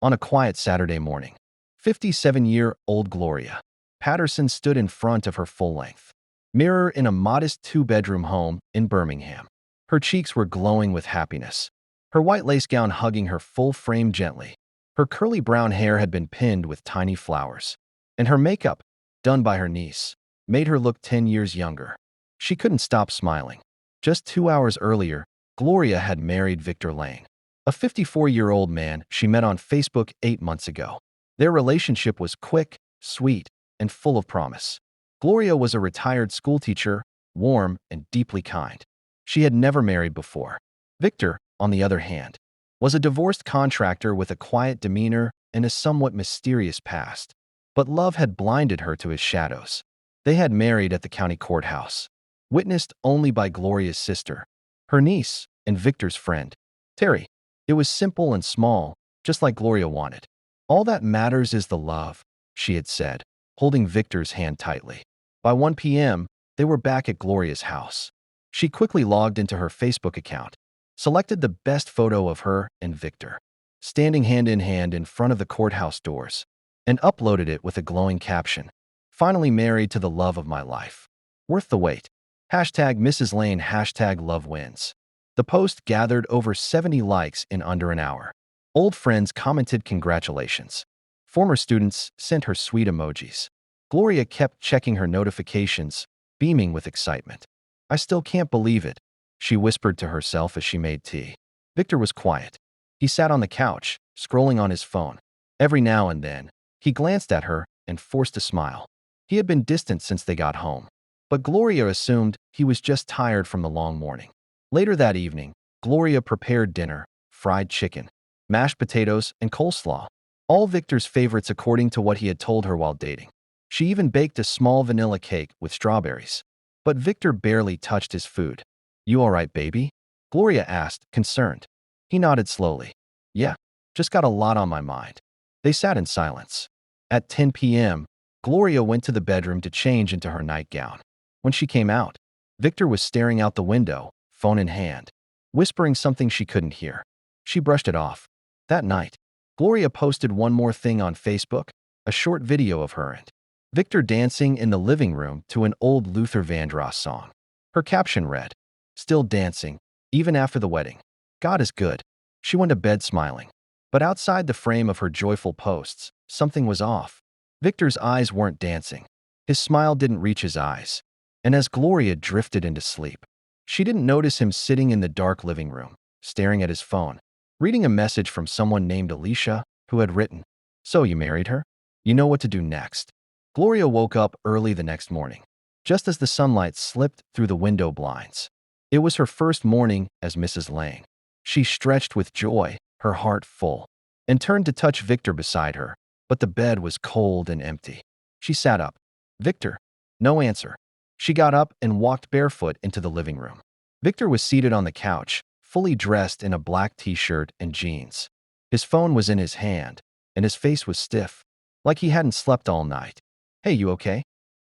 On a quiet Saturday morning, 57-year-old Gloria Patterson stood in front of her full-length mirror in a modest two-bedroom home in Birmingham. Her cheeks were glowing with happiness, her white lace gown hugging her full frame gently. Her curly brown hair had been pinned with tiny flowers, and her makeup, done by her niece, made her look 10 years younger. She couldn't stop smiling. Just 2 hours earlier, Gloria had married Victor Lang, a 54-year-old man she met on Facebook 8 months ago. Their relationship was quick, sweet, and full of promise. Gloria was a retired schoolteacher, warm and deeply kind. She had never married before. Victor, on the other hand, was a divorced contractor with a quiet demeanor and a somewhat mysterious past. But love had blinded her to his shadows. They had married at the county courthouse, witnessed only by Gloria's sister, her niece, and Victor's friend, Terry. It was simple and small, just like Gloria wanted. "All that matters is the love," she had said, holding Victor's hand tightly. By 1 p.m., they were back at Gloria's house. She quickly logged into her Facebook account, selected the best photo of her and Victor, standing hand in front of the courthouse doors, and uploaded it with a glowing caption, "Finally married to the love of my life. Worth the wait. Hashtag Mrs. Lane, hashtag love wins." The post gathered over 70 likes in under an hour. Old friends commented congratulations. Former students sent her sweet emojis. Gloria kept checking her notifications, beaming with excitement. "I still can't believe it," she whispered to herself as she made tea. Victor was quiet. He sat on the couch, scrolling on his phone. Every now and then, he glanced at her and forced a smile. He had been distant since they got home, but Gloria assumed he was just tired from the long morning. Later that evening, Gloria prepared dinner: fried chicken, mashed potatoes, and coleslaw. All Victor's favorites according to what he had told her while dating. She even baked a small vanilla cake with strawberries. But Victor barely touched his food. "You all right, baby?" Gloria asked, concerned. He nodded slowly. "Yeah, just got a lot on my mind." They sat in silence. At 10 p.m., Gloria went to the bedroom to change into her nightgown. When she came out, Victor was staring out the window, phone in hand, whispering something she couldn't hear. She brushed it off. That night, Gloria posted one more thing on Facebook, a short video of her and Victor dancing in the living room to an old Luther Vandross song. Her caption read, "Still dancing, even after the wedding. God is good." She went to bed smiling. But outside the frame of her joyful posts, something was off. Victor's eyes weren't dancing. His smile didn't reach his eyes. And as Gloria drifted into sleep, she didn't notice him sitting in the dark living room, staring at his phone, reading a message from someone named Alicia, who had written, "So you married her? You know what to do next." Gloria woke up early the next morning, just as the sunlight slipped through the window blinds. It was her first morning as Mrs. Lang. She stretched with joy, her heart full, and turned to touch Victor beside her, but the bed was cold and empty. She sat up. "Victor." No answer. She got up and walked barefoot into the living room. Victor was seated on the couch, fully dressed in a black t-shirt and jeans. His phone was in his hand, and his face was stiff, like he hadn't slept all night. "Hey, you okay?"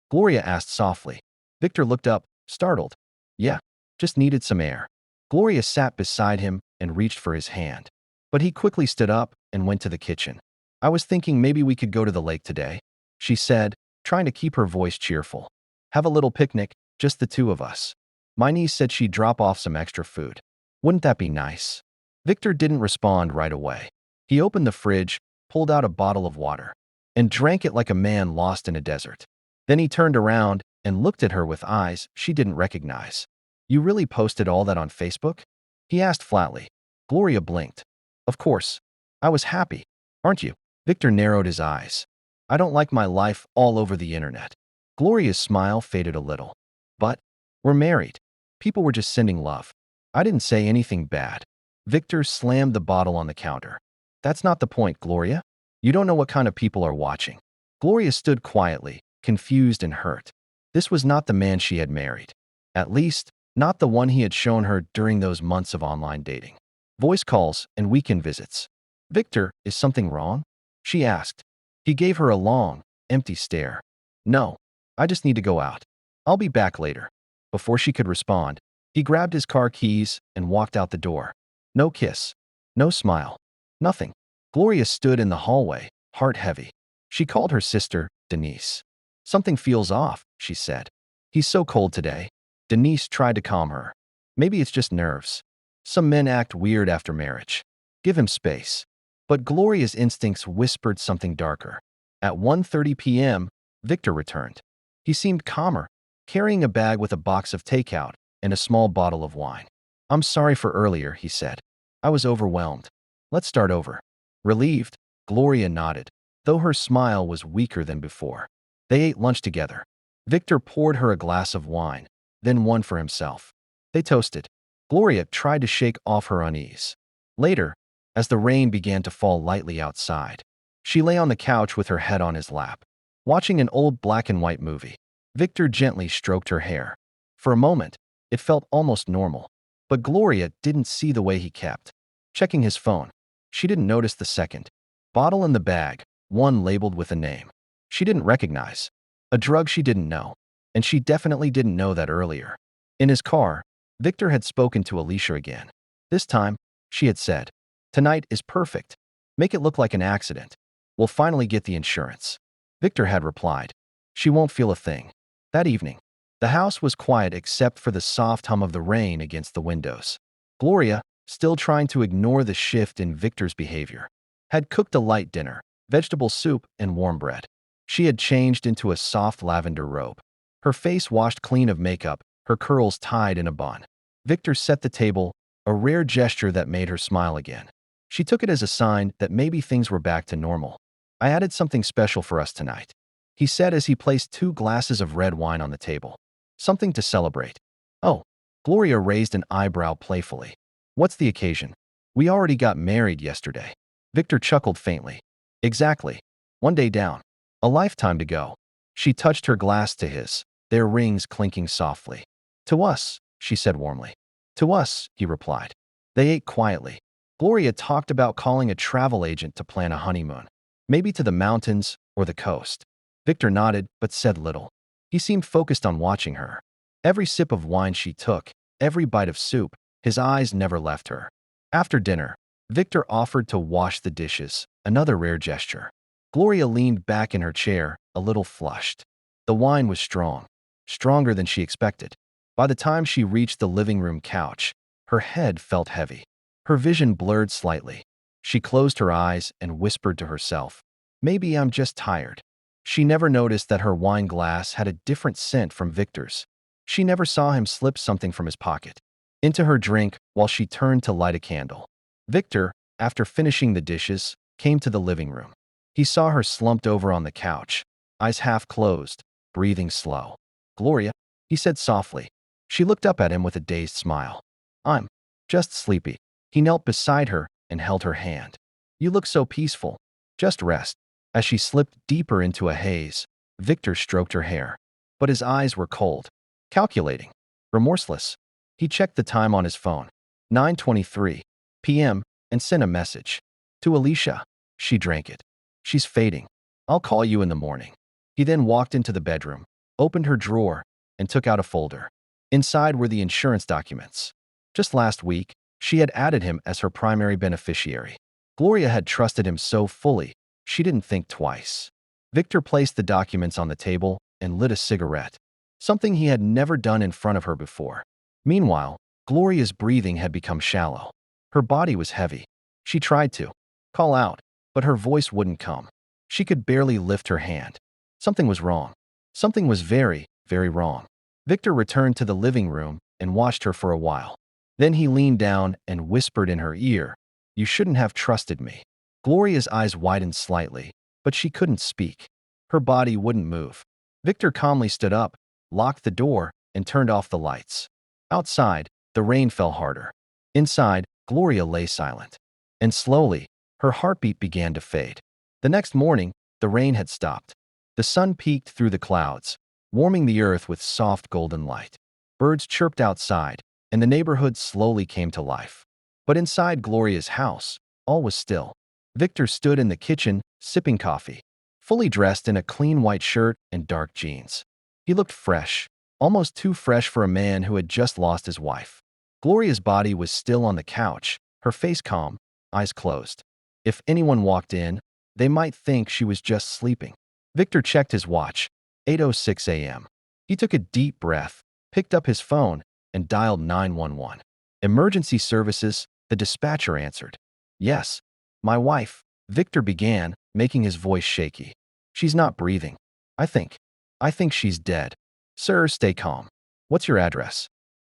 Gloria asked softly. Victor looked up, startled. "Yeah, just needed some air." Gloria sat beside him and reached for his hand. But he quickly stood up and went to the kitchen. "I was thinking maybe we could go to the lake today," she said, trying to keep her voice cheerful. "Have a little picnic, just the two of us. My niece said she'd drop off some extra food. Wouldn't that be nice?" Victor didn't respond right away. He opened the fridge, pulled out a bottle of water, and drank it like a man lost in a desert. Then he turned around and looked at her with eyes she didn't recognize. "You really posted all that on Facebook?" he asked flatly. Gloria blinked. "Of course. I was happy. Aren't you?" Victor narrowed his eyes. "I don't like my life all over the internet." Gloria's smile faded a little. "But we're married. People were just sending love. I didn't say anything bad." Victor slammed the bottle on the counter. "That's not the point, Gloria. You don't know what kind of people are watching." Gloria stood quietly, confused and hurt. This was not the man she had married. At least, not the one he had shown her during those months of online dating. Voice calls and weekend visits. "Victor, is something wrong?" she asked. He gave her a long, empty stare. "No, I just need to go out. I'll be back later." Before she could respond, he grabbed his car keys and walked out the door. No kiss. No smile. Nothing. Gloria stood in the hallway, heart heavy. She called her sister, Denise. Something feels off, she said. He's so cold today. Denise tried to calm her. Maybe it's just nerves. Some men act weird after marriage. Give him space. But Gloria's instincts whispered something darker. At 1:30 p.m., Victor returned. He seemed calmer, carrying a bag with a box of takeout and a small bottle of wine. I'm sorry for earlier, he said. I was overwhelmed. Let's start over. Relieved, Gloria nodded, though her smile was weaker than before. They ate lunch together. Victor poured her a glass of wine, then one for himself. They toasted. Gloria tried to shake off her unease. Later, as the rain began to fall lightly outside, she lay on the couch with her head on his lap, watching an old black and white movie. Victor gently stroked her hair. For a moment, it felt almost normal, but Gloria didn't see the way he kept. Checking his phone, she didn't notice the second bottle in the bag, one labeled with a name she didn't recognize, a drug she didn't know, and she definitely didn't know that earlier. In his car, Victor had spoken to Alicia again. This time, she had said, "Tonight is perfect. Make it look like an accident. We'll finally get the insurance." Victor had replied, "She won't feel a thing." That evening, the house was quiet except for the soft hum of the rain against the windows. Gloria, still trying to ignore the shift in Victor's behavior, had cooked a light dinner, vegetable soup, and warm bread. She had changed into a soft lavender robe, her face washed clean of makeup, her curls tied in a bun. Victor set the table, a rare gesture that made her smile again. She took it as a sign that maybe things were back to normal. I added something special for us tonight, he said as he placed 2 glasses of red wine on the table. Something to celebrate. Oh, Gloria raised an eyebrow playfully. What's the occasion? We already got married yesterday. Victor chuckled faintly. Exactly. 1 day down. A lifetime to go. She touched her glass to his, their rings clinking softly. To us, she said warmly. To us, he replied. They ate quietly. Gloria talked about calling a travel agent to plan a honeymoon, maybe to the mountains or the coast. Victor nodded but said little. He seemed focused on watching her. Every sip of wine she took, every bite of soup, his eyes never left her. After dinner, Victor offered to wash the dishes, another rare gesture. Gloria leaned back in her chair, a little flushed. The wine was strong, stronger than she expected. By the time she reached the living room couch, her head felt heavy. Her vision blurred slightly. She closed her eyes and whispered to herself, "Maybe I'm just tired." She never noticed that her wine glass had a different scent from Victor's. She never saw him slip something from his pocket into her drink while she turned to light a candle. Victor, after finishing the dishes, came to the living room. He saw her slumped over on the couch, eyes half closed, breathing slow. "Gloria," he said softly. She looked up at him with a dazed smile. "I'm just sleepy." He knelt beside her and held her hand. "You look so peaceful. Just rest." As she slipped deeper into a haze, Victor stroked her hair, but his eyes were cold, calculating, remorseless. He checked the time on his phone, 9:23 p.m., and sent a message. To Alicia. She drank it. "She's fading. I'll call you in the morning." He then walked into the bedroom, opened her drawer, and took out a folder. Inside were the insurance documents. Just last week, she had added him as her primary beneficiary. Gloria had trusted him so fully, she didn't think twice. Victor placed the documents on the table and lit a cigarette, something he had never done in front of her before. Meanwhile, Gloria's breathing had become shallow. Her body was heavy. She tried to call out, but her voice wouldn't come. She could barely lift her hand. Something was wrong. Something was very, very wrong. Victor returned to the living room and watched her for a while. Then he leaned down and whispered in her ear, "You shouldn't have trusted me." Gloria's eyes widened slightly, but she couldn't speak. Her body wouldn't move. Victor calmly stood up, locked the door, and turned off the lights. Outside, the rain fell harder. Inside, Gloria lay silent. And slowly, her heartbeat began to fade. The next morning, the rain had stopped. The sun peeked through the clouds, warming the earth with soft golden light. Birds chirped outside, and the neighborhood slowly came to life. But inside Gloria's house, all was still. Victor stood in the kitchen, sipping coffee, fully dressed in a clean white shirt and dark jeans. He looked fresh, almost too fresh for a man who had just lost his wife. Gloria's body was still on the couch, her face calm, eyes closed. If anyone walked in, they might think she was just sleeping. Victor checked his watch. 8:06 a.m. He took a deep breath, picked up his phone, and dialed 911. Emergency services, the dispatcher answered. Yes, my wife, Victor began, making his voice shaky. She's not breathing. I think. I think she's dead. Sir, stay calm. What's your address?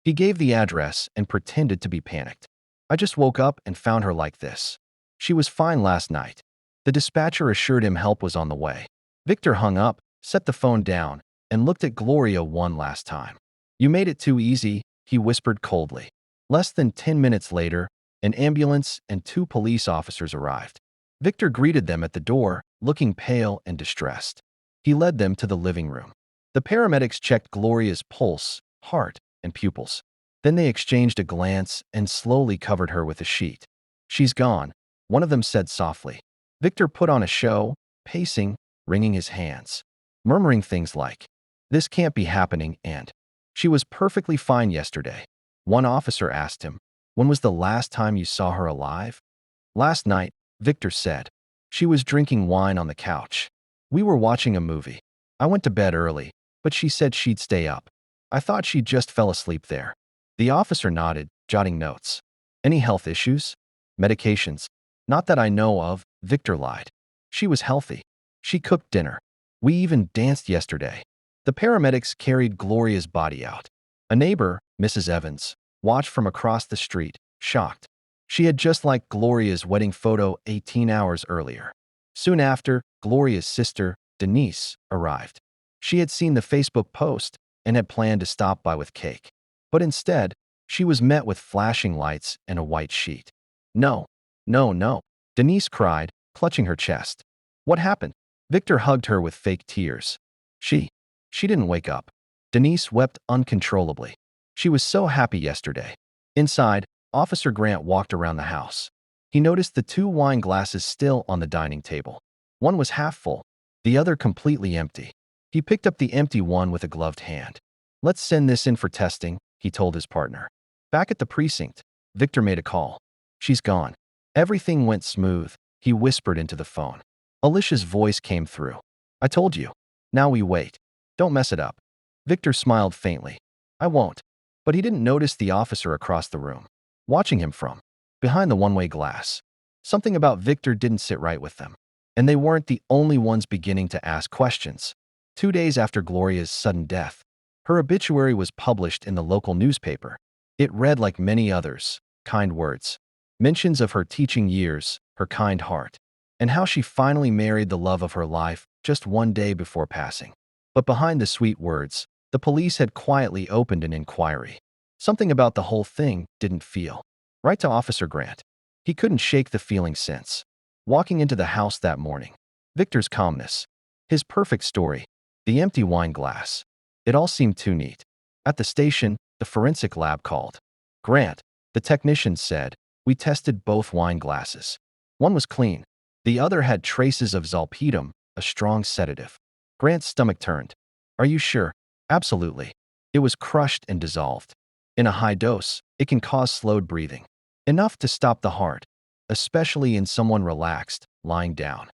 He gave the address and pretended to be panicked. I just woke up and found her like this. She was fine last night. The dispatcher assured him help was on the way. Victor hung up, set the phone down, and looked at Gloria one last time. You made it too easy, he whispered coldly. Less than 10 minutes later, an ambulance and 2 police officers arrived. Victor greeted them at the door, looking pale and distressed. He led them to the living room. The paramedics checked Gloria's pulse, heart, and pupils. Then they exchanged a glance and slowly covered her with a sheet. She's gone, one of them said softly. Victor put on a show, pacing, wringing his hands, murmuring things like, "This can't be happening," and "She was perfectly fine yesterday." One officer asked him, "When was the last time you saw her alive?" "Last night," Victor said. "She was drinking wine on the couch. We were watching a movie. I went to bed early, but she said she'd stay up. I thought she just fell asleep there." The officer nodded, jotting notes. "Any health issues? Medications?" "Not that I know of," Victor lied. "She was healthy. She cooked dinner. We even danced yesterday." The paramedics carried Gloria's body out. A neighbor, Mrs. Evans, watched from across the street, shocked. She had just liked Gloria's wedding photo 18 hours earlier. Soon after, Gloria's sister, Denise, arrived. She had seen the Facebook post and had planned to stop by with cake. But instead, she was met with flashing lights and a white sheet. "No, no, no," Denise cried, clutching her chest. "What happened?" Victor hugged her with fake tears. She didn't wake up." Denise wept uncontrollably. She was so happy yesterday. Inside, Officer Grant walked around the house. He noticed the 2 wine glasses still on the dining table. One was half full, the other completely empty. He picked up the empty one with a gloved hand. "Let's send this in for testing," he told his partner. Back at the precinct, Victor made a call. "She's gone." Everything went smooth, he whispered into the phone. Alicia's voice came through. "I told you. Now we wait. Don't mess it up." Victor smiled faintly. "I won't." But he didn't notice the officer across the room, watching him from behind the one-way glass. Something about Victor didn't sit right with them. And they weren't the only ones beginning to ask questions. 2 days after Gloria's sudden death, her obituary was published in the local newspaper. It read like many others, kind words, mentions of her teaching years, her kind heart, and how she finally married the love of her life just 1 day before passing. But behind the sweet words, the police had quietly opened an inquiry. Something about the whole thing didn't feel right to Officer Grant. He couldn't shake the feeling since walking into the house that morning. Victor's calmness, his perfect story, the empty wine glass. It all seemed too neat. At the station, the forensic lab called. "Grant," the technician said, "we tested both wine glasses. One was clean. The other had traces of zolpidem, a strong sedative." Grant's stomach turned. "Are you sure?" "Absolutely. It was crushed and dissolved. In a high dose, it can cause slowed breathing. Enough to stop the heart, especially in someone relaxed, lying down."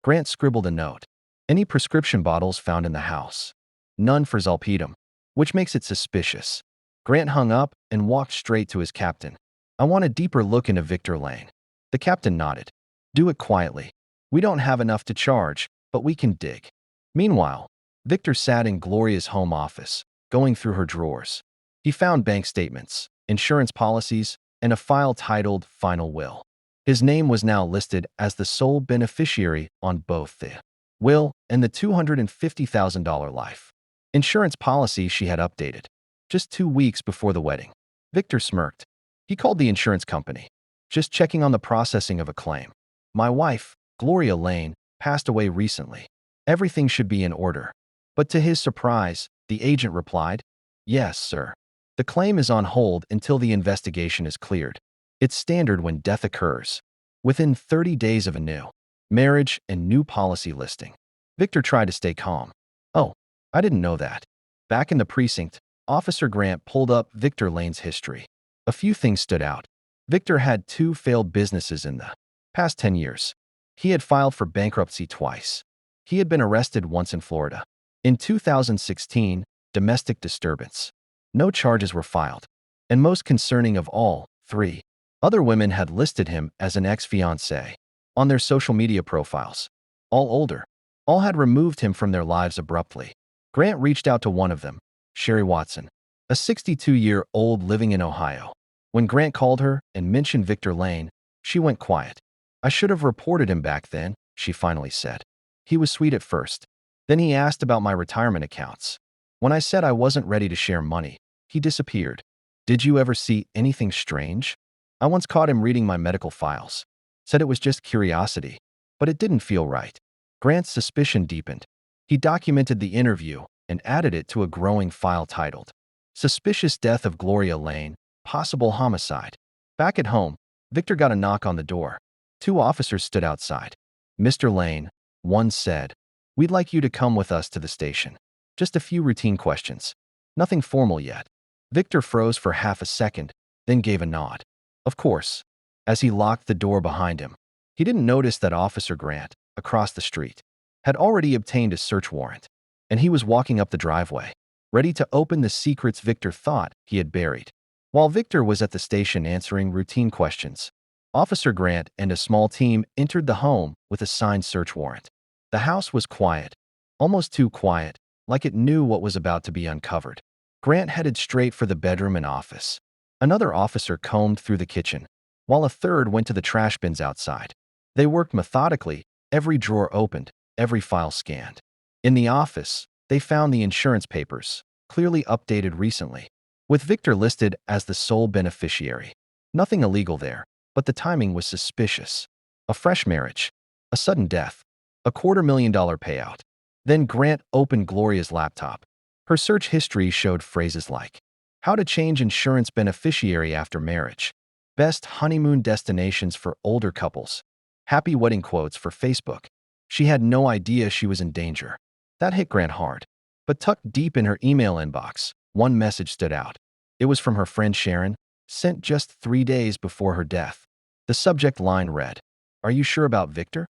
Grant scribbled a note. "Any prescription bottles found in the house?" "None for zolpidem, which makes it suspicious." Grant hung up and walked straight to his captain. "I want a deeper look into Victor Lane." The captain nodded. "Do it quietly. We don't have enough to charge, but we can dig." Meanwhile, Victor sat in Gloria's home office, going through her drawers. He found bank statements, insurance policies, and a file titled Final Will. His name was now listed as the sole beneficiary on both the will and the $250,000 life insurance policy she had updated just 2 weeks before the wedding. Victor smirked. He called the insurance company. "Just checking on the processing of a claim. My wife, Gloria Lane, passed away recently. Everything should be in order." But to his surprise, the agent replied, "Yes, sir. The claim is on hold until the investigation is cleared. It's standard when death occurs, within 30 days of a new marriage and new policy listing." Victor tried to stay calm. "Oh, I didn't know that." Back in the precinct, Officer Grant pulled up Victor Lane's history. A few things stood out. Victor had 2 failed businesses in the Past 10 years. He had filed for bankruptcy twice. He had been arrested once in Florida. In 2016, domestic disturbance. No charges were filed. And most concerning of all, 3 other women had listed him as an ex-fiancé on their social media profiles. All older. All had removed him from their lives abruptly. Grant reached out to one of them, Sherry Watson, a 62-year-old living in Ohio. When Grant called her and mentioned Victor Lane, she went quiet. "I should have reported him back then," she finally said. "He was sweet at first. Then he asked about my retirement accounts. When I said I wasn't ready to share money, he disappeared. Did you ever see anything strange? I once caught him reading my medical files. Said it was just curiosity, but it didn't feel right." Grant's suspicion deepened. He documented the interview and added it to a growing file titled, "Suspicious Death of Gloria Lane, Possible Homicide." Back at home, Victor got a knock on the door. 2 officers stood outside. "Mr. Lane," one said, "we'd like you to come with us to the station. Just a few routine questions. Nothing formal yet." Victor froze for half a second, then gave a nod. Of course. As he locked the door behind him, he didn't notice that Officer Grant, across the street, had already obtained a search warrant, and he was walking up the driveway, ready to open the secrets Victor thought he had buried. While Victor was at the station answering routine questions, Officer Grant and a small team entered the home with a signed search warrant. The house was quiet, almost too quiet, like it knew what was about to be uncovered. Grant headed straight for the bedroom and office. Another officer combed through the kitchen, while a third went to the trash bins outside. They worked methodically, every drawer opened, every file scanned. In the office, they found the insurance papers, clearly updated recently, with Victor listed as the sole beneficiary. Nothing illegal there, but the timing was suspicious. A fresh marriage, a sudden death, a $250,000 payout. Then Grant opened Gloria's laptop. Her search history showed phrases like, "How to change insurance beneficiary after marriage," "Best honeymoon destinations for older couples," "Happy wedding quotes for Facebook." She had no idea she was in danger. That hit Grant hard. But tucked deep in her email inbox, one message stood out. It was from her friend Sharon, sent just 3 days before her death. The subject line read, "Are you sure about Victor?"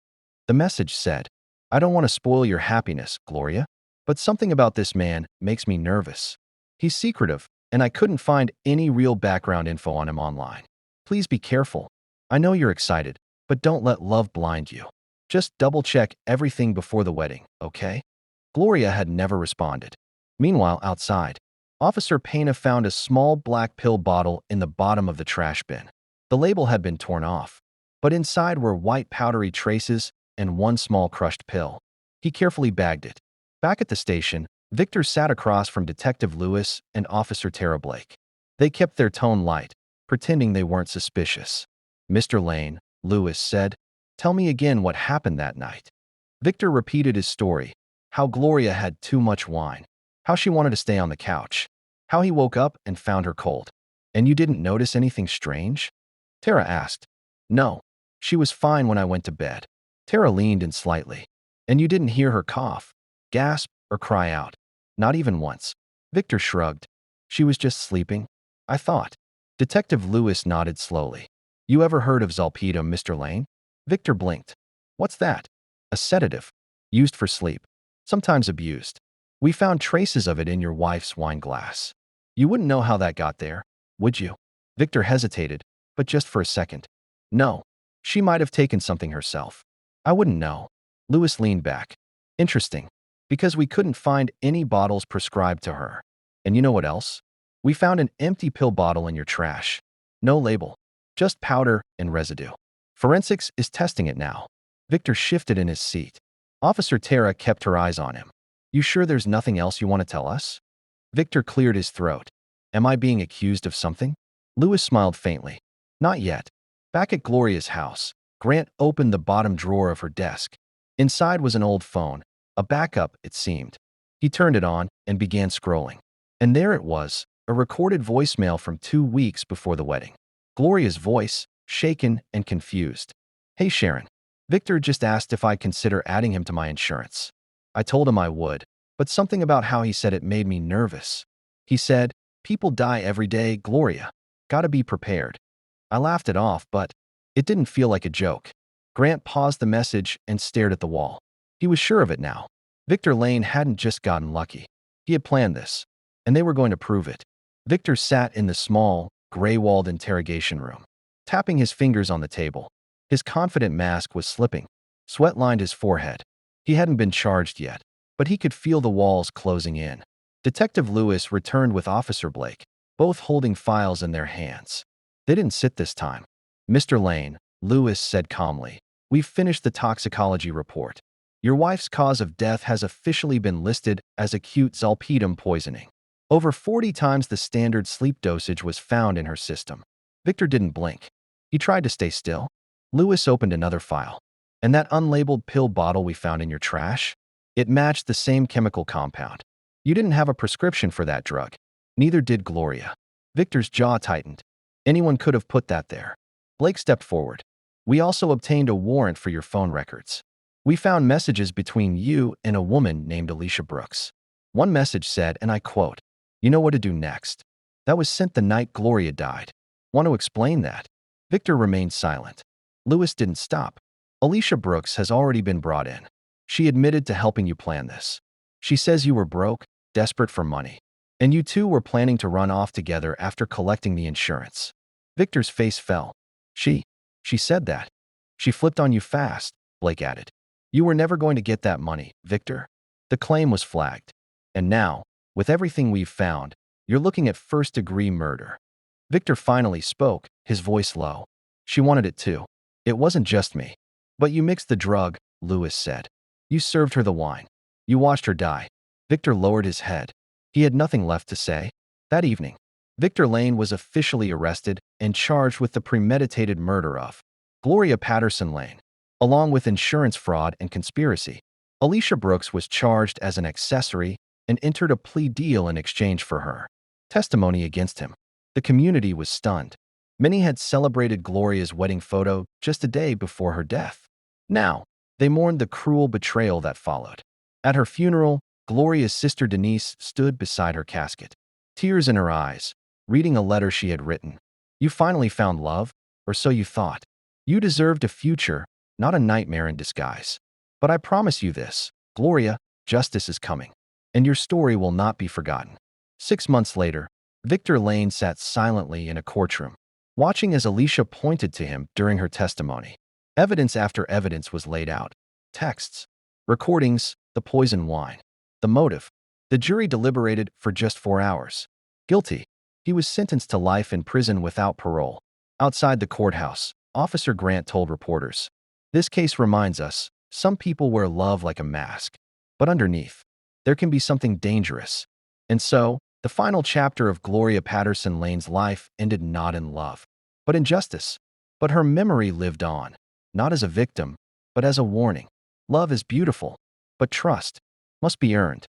The message said, "I don't want to spoil your happiness, Gloria, but something about this man makes me nervous. He's secretive, and I couldn't find any real background info on him online. Please be careful. I know you're excited, but don't let love blind you. Just double-check everything before the wedding, okay?" Gloria had never responded. Meanwhile, outside, Officer Pena found a small black pill bottle in the bottom of the trash bin. The label had been torn off, but inside were white powdery traces and one small crushed pill. He carefully bagged it. Back at the station, Victor sat across from Detective Lewis and Officer Tara Blake. They kept their tone light, pretending they weren't suspicious. "Mr. Lane," Lewis said, "tell me again what happened that night." Victor repeated his story, how Gloria had too much wine, how she wanted to stay on the couch, how he woke up and found her cold. "And you didn't notice anything strange?" Tara asked. "No, she was fine when I went to bed." Tara leaned in slightly. "And you didn't hear her cough, gasp, or cry out?" "Not even once." Victor shrugged. "She was just sleeping, I thought." Detective Lewis nodded slowly. "You ever heard of Zolpidem, Mr. Lane?" Victor blinked. "What's that?" "A sedative. Used for sleep. Sometimes abused. We found traces of it in your wife's wine glass. You wouldn't know how that got there, would you?" Victor hesitated, but just for a second. "No. She might have taken something herself. I wouldn't know." Lewis leaned back. "Interesting. Because we couldn't find any bottles prescribed to her. And you know what else? We found an empty pill bottle in your trash. No label. Just powder and residue. Forensics is testing it now." Victor shifted in his seat. Officer Tara kept her eyes on him. "You sure there's nothing else you want to tell us?" Victor cleared his throat. "Am I being accused of something?" Lewis smiled faintly. "Not yet." Back at Gloria's house, Grant opened the bottom drawer of her desk. Inside was an old phone, a backup, it seemed. He turned it on and began scrolling. And there it was, a recorded voicemail from 2 weeks before the wedding. Gloria's voice, shaken and confused. "Hey Sharon, Victor just asked if I'd consider adding him to my insurance. I told him I would, but something about how he said it made me nervous. He said, 'People die every day, Gloria. Gotta be prepared.' I laughed it off, but it didn't feel like a joke. Grant paused the message and stared at the wall. He was sure of it now. Victor Lane hadn't just gotten lucky. He had planned this, and they were going to prove it. Victor sat in the small, gray-walled interrogation room, tapping his fingers on the table. His confident mask was slipping. Sweat lined his forehead. He hadn't been charged yet, but he could feel the walls closing in. Detective Lewis returned with Officer Blake, both holding files in their hands. They didn't sit this time. "Mr. Lane," Lewis said calmly, "we've finished the toxicology report. Your wife's cause of death has officially been listed as acute zolpidem poisoning. Over 40 times the standard sleep dosage was found in her system." Victor didn't blink. He tried to stay still. Lewis opened another file. "And that unlabeled pill bottle we found in your trash? It matched the same chemical compound. You didn't have a prescription for that drug. Neither did Gloria." Victor's jaw tightened. "Anyone could have put that there." Blake stepped forward. "We also obtained a warrant for your phone records. We found messages between you and a woman named Alicia Brooks. One message said, and I quote, 'You know what to do next.' That was sent the night Gloria died. Want to explain that?" Victor remained silent. Lewis didn't stop. "Alicia Brooks has already been brought in. She admitted to helping you plan this. She says you were broke, desperate for money, and you two were planning to run off together after collecting the insurance." Victor's face fell. She said that. She flipped on you fast," Blake added. "You were never going to get that money, Victor." The claim was flagged. "And now, with everything we've found, you're looking at first-degree murder." Victor finally spoke, his voice low. "She wanted it too. It wasn't just me." "But you mixed the drug," Lewis said. "You served her the wine. You watched her die." Victor lowered his head. He had nothing left to say. That evening, Victor Lane was officially arrested and charged with the premeditated murder of Gloria Patterson Lane, along with insurance fraud and conspiracy. Alicia Brooks was charged as an accessory and entered a plea deal in exchange for her testimony against him. The community was stunned. Many had celebrated Gloria's wedding photo just a day before her death. Now, they mourned the cruel betrayal that followed. At her funeral, Gloria's sister Denise stood beside her casket, tears in her eyes, reading a letter she had written. "You finally found love, or so you thought. You deserved a future, not a nightmare in disguise. But I promise you this, Gloria, justice is coming, and your story will not be forgotten." 6 months later, Victor Lane sat silently in a courtroom, watching as Alicia pointed to him during her testimony. Evidence after evidence was laid out. Texts, recordings, the poison wine, the motive. The jury deliberated for just 4 hours. Guilty. He was sentenced to life in prison without parole. Outside the courthouse, Officer Grant told reporters, "This case reminds us, some people wear love like a mask, but underneath, there can be something dangerous." And so, the final chapter of Gloria Patterson Lane's life ended not in love, but in justice. But her memory lived on, not as a victim, but as a warning. Love is beautiful, but trust must be earned.